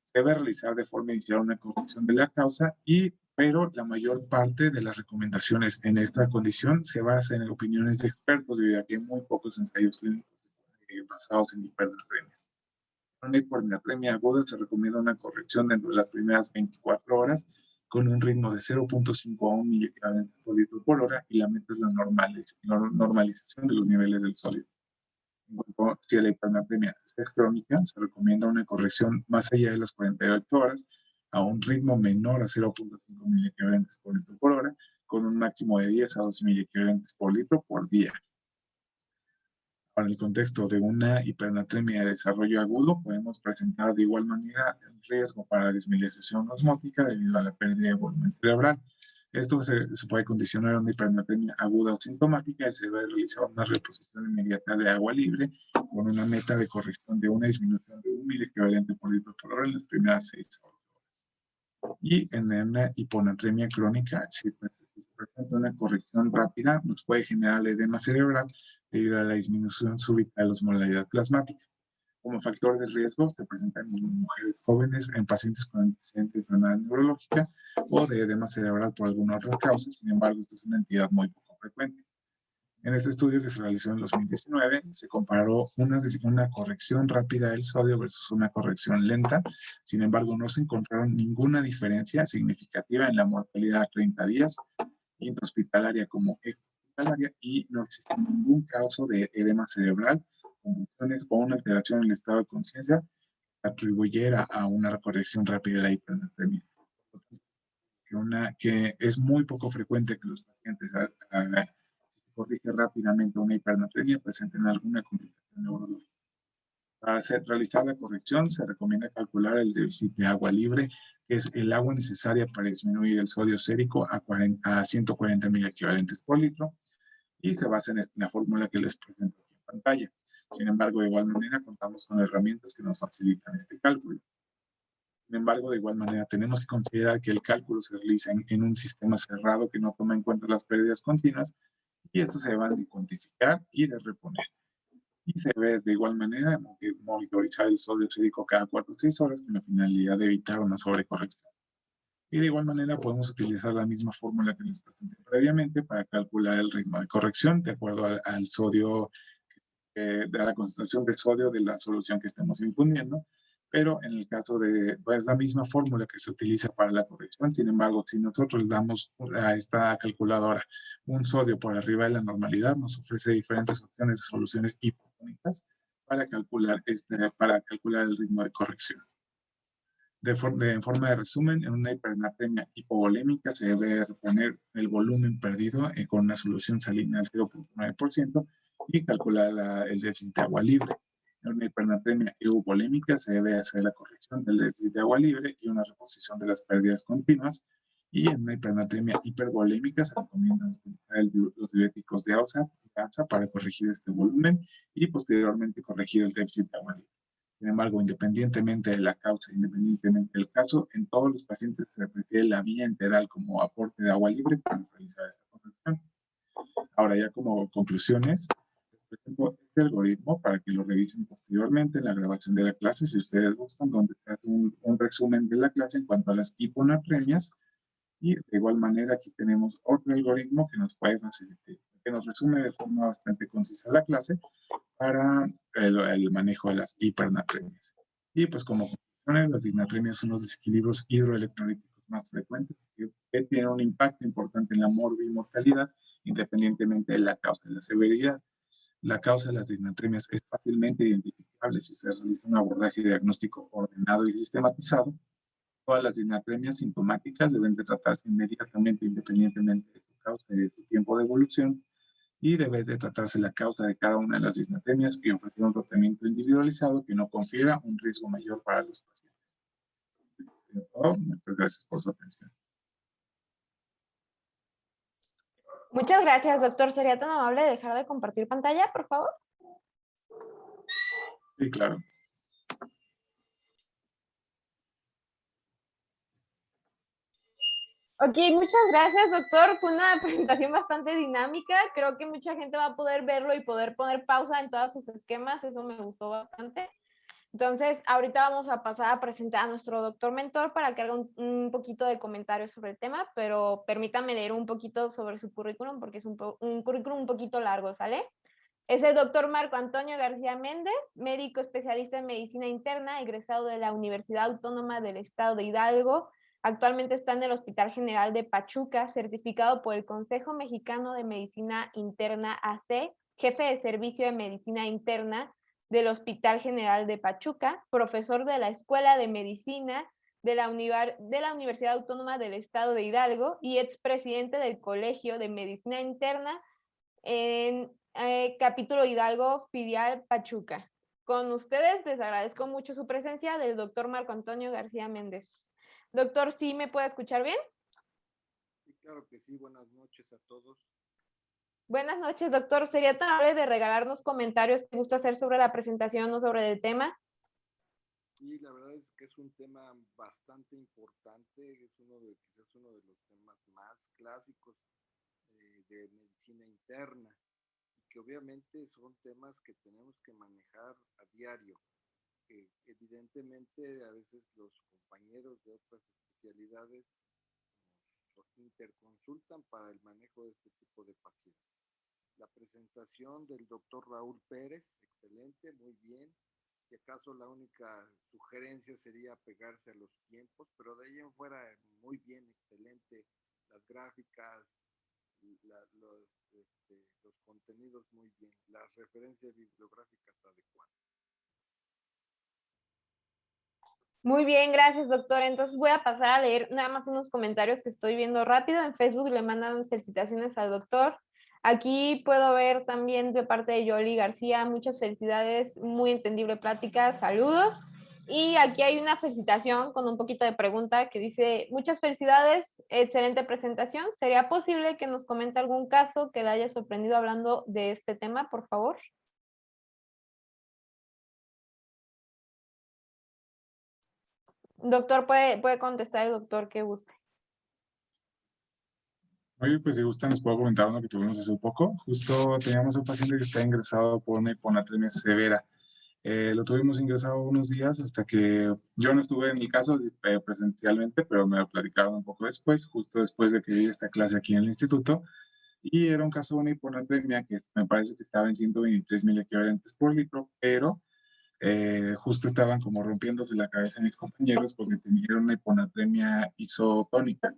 se debe realizar de forma inicial una corrección de la causa, pero la mayor parte de las recomendaciones en esta condición se basan en opiniones de expertos debido a que hay muy pocos ensayos clínicos basados en hipernatremias. En una hipernatremia aguda se recomienda una corrección dentro de las primeras 24 horas con un ritmo de 0.5 a 1 miligramos por litro por hora y la meta es la normalización de los niveles del sólido. Si la hipernatremia es crónica, se recomienda una corrección más allá de las 48 horas a un ritmo menor a 0.5 miliequivalentes por litro por hora, con un máximo de 10 a 12 miliequivalentes por litro por día. Para el contexto de una hipernatremia de desarrollo agudo, podemos presentar de igual manera el riesgo para desmielización osmótica debido a la pérdida de volumen cerebral. Esto se puede condicionar a una hipernatremia aguda o sintomática y se debe realizar una reposición inmediata de agua libre con una meta de corrección de una disminución de 1 miliequivalente por litro por hora en las primeras 6 horas. Y en una hiponatremia crónica, si se presenta una corrección rápida, nos puede generar edema cerebral debido a la disminución súbita de la osmolaridad plasmática. Como factor de riesgo se presentan en mujeres jóvenes, en pacientes con antecedentes de enfermedad neurológica o de edema cerebral por alguna otra causa. Sin embargo, esta es una entidad muy poco frecuente. En este estudio que se realizó en 2019, se comparó una corrección rápida del sodio versus una corrección lenta. Sin embargo, no se encontraron ninguna diferencia significativa en la mortalidad a 30 días, intrahospitalaria como extrahospitalaria, y no existe ningún caso de edema cerebral, convulsiones o una alteración en el estado de conciencia que atribuyera a una corrección rápida de la hipernatremia. Que es muy poco frecuente que los pacientes si se corrige rápidamente una hipernatremia presenten alguna complicación neurológica. Para realizar la corrección se recomienda calcular el déficit de agua libre, que es el agua necesaria para disminuir el sodio sérico a 140 miliequivalentes por litro, y se basa en la fórmula que les presento aquí en pantalla. Sin embargo, de igual manera contamos con herramientas que nos facilitan este cálculo. Sin embargo, de igual manera tenemos que considerar que el cálculo se realiza en un sistema cerrado que no toma en cuenta las pérdidas continuas, y estos se van de cuantificar y de reponer. Y se debe de igual manera monitorizar el sodio sérico cada 4 o 6 horas con la finalidad de evitar una sobrecorrección. Y de igual manera podemos utilizar la misma fórmula que les presenté previamente para calcular el ritmo de corrección de acuerdo al sodio, de la concentración de sodio de la solución que estemos infundiendo. pero en el caso de, pues, la misma fórmula que se utiliza para la corrección. Sin embargo, si nosotros le damos a esta calculadora un sodio por arriba de la normalidad, nos ofrece diferentes opciones de soluciones hipotónicas para calcular el ritmo de corrección. En forma de resumen, en una hipernatremia hipovolémica se debe reponer el volumen perdido con una solución salina al 0.9% y calcular el déficit de agua libre. En una hipernatremia euvolémica se debe hacer la corrección del déficit de agua libre y una reposición de las pérdidas continuas. Y en una hipernatremia hipervolémica se recomienda utilizar los diuréticos de ASA para corregir este volumen y posteriormente corregir el déficit de agua libre. Sin embargo, independientemente de la causa, independientemente del caso, en todos los pacientes se prefiere la vía enteral como aporte de agua libre para realizar esta corrección. Ahora, ya como conclusiones, les presento este algoritmo para que lo revisen posteriormente en la grabación de la clase, si ustedes gustan, donde se hace un resumen de la clase en cuanto a las hiponatremias. Y de igual manera, aquí tenemos otro algoritmo que nos puede facilitar, que nos resume de forma bastante concisa la clase para el manejo de las hipernatremias. Y pues como conclusiones, las disnatremias son los desequilibrios hidroelectrolíticos más frecuentes que tienen un impacto importante en la morbimortalidad, independientemente de la causa de la severidad. La causa de las disnatremias es fácilmente identificable si se realiza un abordaje diagnóstico ordenado y sistematizado. Todas las disnatremias sintomáticas deben de tratarse inmediatamente, independientemente de su causa y de su tiempo de evolución, y debe de tratarse la causa de cada una de las disnatremias y ofrecer un tratamiento individualizado que no confiera un riesgo mayor para los pacientes. Muchas gracias por su atención. Muchas gracias, doctor. ¿Sería tan amable de dejar de compartir pantalla, por favor? Sí, claro. Ok, muchas gracias, doctor. Fue una presentación bastante dinámica. Creo que mucha gente va a poder verlo y poder poner pausa en todos sus esquemas. Eso me gustó bastante. Entonces, ahorita vamos a pasar a presentar a nuestro doctor mentor para que haga un poquito de comentarios sobre el tema, pero permítame leer un poquito sobre su currículum porque es un currículum un poquito largo, ¿sale? Es el doctor Marco Antonio García Méndez, médico especialista en medicina interna, egresado de la Universidad Autónoma del Estado de Hidalgo. Actualmente está en el Hospital General de Pachuca, certificado por el Consejo Mexicano de Medicina Interna AC, jefe de servicio de medicina interna del Hospital General de Pachuca, profesor de la Escuela de Medicina de la Universidad Autónoma del Estado de Hidalgo y expresidente del Colegio de Medicina Interna en Capítulo Hidalgo, filial Pachuca. Con ustedes les agradezco mucho su presencia del doctor Marco Antonio García Méndez. Doctor, ¿sí me puede escuchar bien? Sí, claro que sí. Buenas noches a todos. Buenas noches, doctor. ¿Sería tan amable de regalarnos comentarios que gusta hacer sobre la presentación o sobre el tema? Sí, la verdad es que es un tema bastante importante, es quizás uno de los temas más clásicos de medicina interna y que obviamente son temas que tenemos que manejar a diario. Evidentemente a veces los compañeros de otras especialidades nos interconsultan para el manejo de este tipo de pacientes. La presentación del doctor Raúl Pérez, excelente, muy bien. Si acaso la única sugerencia sería pegarse a los tiempos, pero de ahí en fuera muy bien, excelente. Las gráficas, los contenidos muy bien, las referencias bibliográficas adecuadas. Muy bien, gracias, doctor. Entonces voy a pasar a leer nada más unos comentarios que estoy viendo rápido. En Facebook le mandan felicitaciones al doctor. Aquí puedo ver también de parte de Yoli García, muchas felicidades, muy entendible plática, saludos. Y aquí hay una felicitación con un poquito de pregunta que dice, muchas felicidades, excelente presentación. ¿Sería posible que nos comente algún caso que le haya sorprendido hablando de este tema, por favor? Doctor, puede contestar el doctor que guste. Oye, pues si gustan, les puedo comentar uno que tuvimos hace poco. Justo teníamos un paciente que está ingresado por una hiponatremia severa. Lo tuvimos ingresado unos días hasta que yo no estuve en el caso presencialmente, pero me lo platicaron un poco después, justo después de que di esta clase aquí en el instituto. Y era un caso de una hiponatremia que me parece que estaba en 123 miliequivalentes por litro, pero justo estaban como rompiéndose la cabeza mis compañeros porque tenían una hiponatremia isotónica.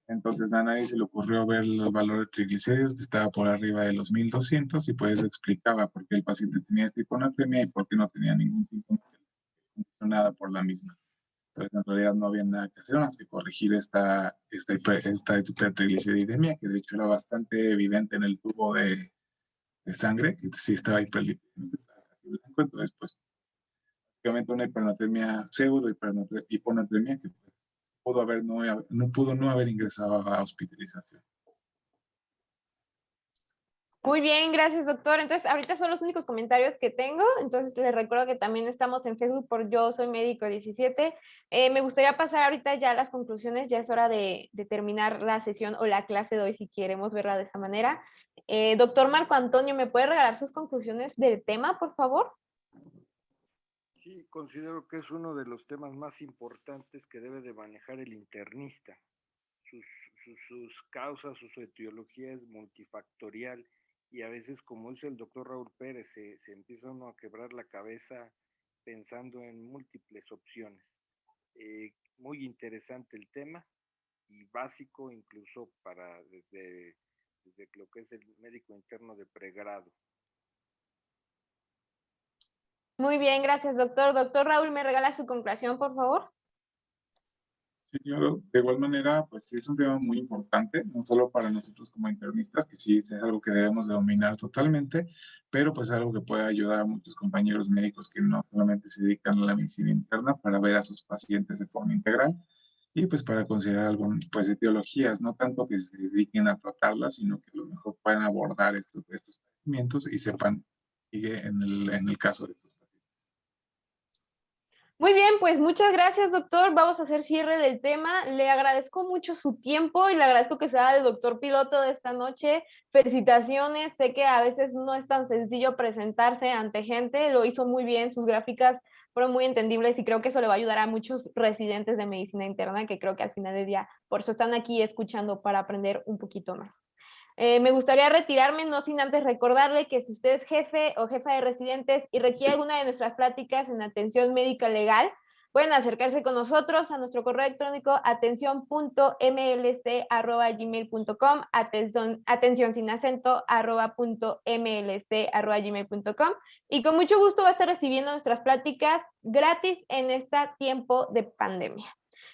Entonces a nadie se le ocurrió ver los valores de triglicéridos que estaba por arriba de los 1200 y pues eso explicaba por qué el paciente tenía esta hiponatremia y por qué no tenía ningún síntoma nada por la misma. Entonces en realidad no había nada que hacer más que corregir esta hipertrigliceridemia, que de hecho era bastante evidente en el tubo de sangre, que sí estaba hiperlipidémico, estaba casi blanco. Entonces pues básicamente una hiponatremia, pseudo hiponatremia que pudo no haber ingresado a hospitalización. Muy bien, gracias, doctor. Entonces, ahorita son los únicos comentarios que tengo. Entonces, les recuerdo que también estamos en Facebook por Yo Soy Médico 17. Me gustaría pasar ahorita ya a las conclusiones. Ya es hora de terminar la sesión o la clase de hoy, si queremos verla de esa manera. Doctor Marco Antonio, ¿me puede regalar sus conclusiones del tema, por favor? Sí, considero que es uno de los temas más importantes que debe de manejar el internista. Sus causas, su etiología es multifactorial y a veces, como dice el doctor Raúl Pérez, se empieza uno a quebrar la cabeza pensando en múltiples opciones. Muy interesante el tema y básico incluso para desde lo que es el médico interno de pregrado. Muy bien, gracias, doctor. Doctor Raúl, ¿me regala su conclusión, por favor? Sí, claro. De igual manera, pues sí es un tema muy importante, no solo para nosotros como internistas, que sí es algo que debemos de dominar totalmente, pero pues es algo que puede ayudar a muchos compañeros médicos que no solamente se dedican a la medicina interna para ver a sus pacientes de forma integral y pues para considerar algunas pues etiologías, no tanto que se dediquen a tratarlas, sino que a lo mejor puedan abordar estos padecimientos y sepan, sigue en el caso de estos pacientes. Muy bien, pues muchas gracias, doctor. Vamos a hacer cierre del tema. Le agradezco mucho su tiempo y le agradezco que sea el doctor piloto de esta noche. Felicitaciones. Sé que a veces no es tan sencillo presentarse ante gente. Lo hizo muy bien. Sus gráficas fueron muy entendibles y creo que eso le va a ayudar a muchos residentes de medicina interna que creo que al final del día por eso están aquí escuchando para aprender un poquito más. Me gustaría retirarme, no sin antes recordarle que si usted es jefe o jefa de residentes y requiere alguna de nuestras pláticas en atención médica legal, pueden acercarse con nosotros a nuestro correo electrónico atención.mlc@gmail.com, atención sin acento @mlc@gmail.com, y con mucho gusto va a estar recibiendo nuestras pláticas gratis en este tiempo de pandemia.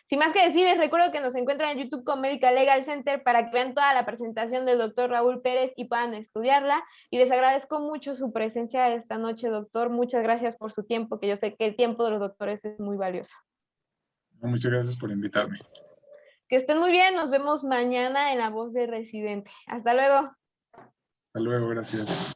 Sin más que decir, les recuerdo que nos encuentran en YouTube con Medical Legal Center para que vean toda la presentación del doctor Raúl Pérez y puedan estudiarla. Y les agradezco mucho su presencia esta noche, doctor. Muchas gracias por su tiempo, que yo sé que el tiempo de los doctores es muy valioso. Muchas gracias por invitarme. Que estén muy bien. Nos vemos mañana en La Voz de Residente. Hasta luego. Hasta luego, gracias.